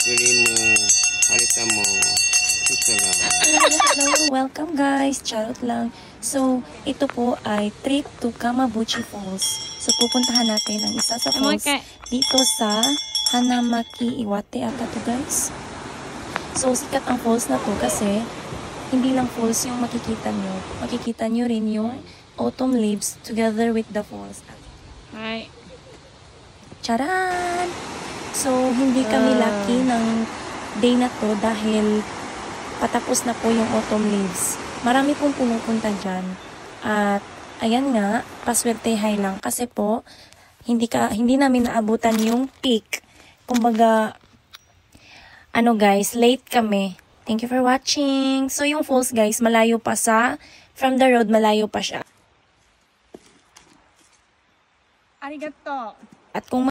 Pili mo, palitan mo. Ito lang. Hello, welcome guys. Charot lang. So, ito po ay trip to Kamabuchi Falls. So, pupuntahan natin ang isa sa falls dito sa Hanamaki Iwate ata to guys. So, sikat ang falls na to kasi hindi lang falls yung makikita nyo. Makikita nyo rin yung autumn leaves together with the falls. Hi. Charan! So, hindi kami lucky ng day na to dahil patapos na po yung autumn leaves. Marami pong pumupunta dyan. At, ayan nga, paswertehay lang. Kasi po, hindi namin naabutan yung peak. Kumbaga, ano guys, late kami. Thank you for watching. So, yung falls guys, malayo pa from the road, malayo pa siya. Arigato. At kung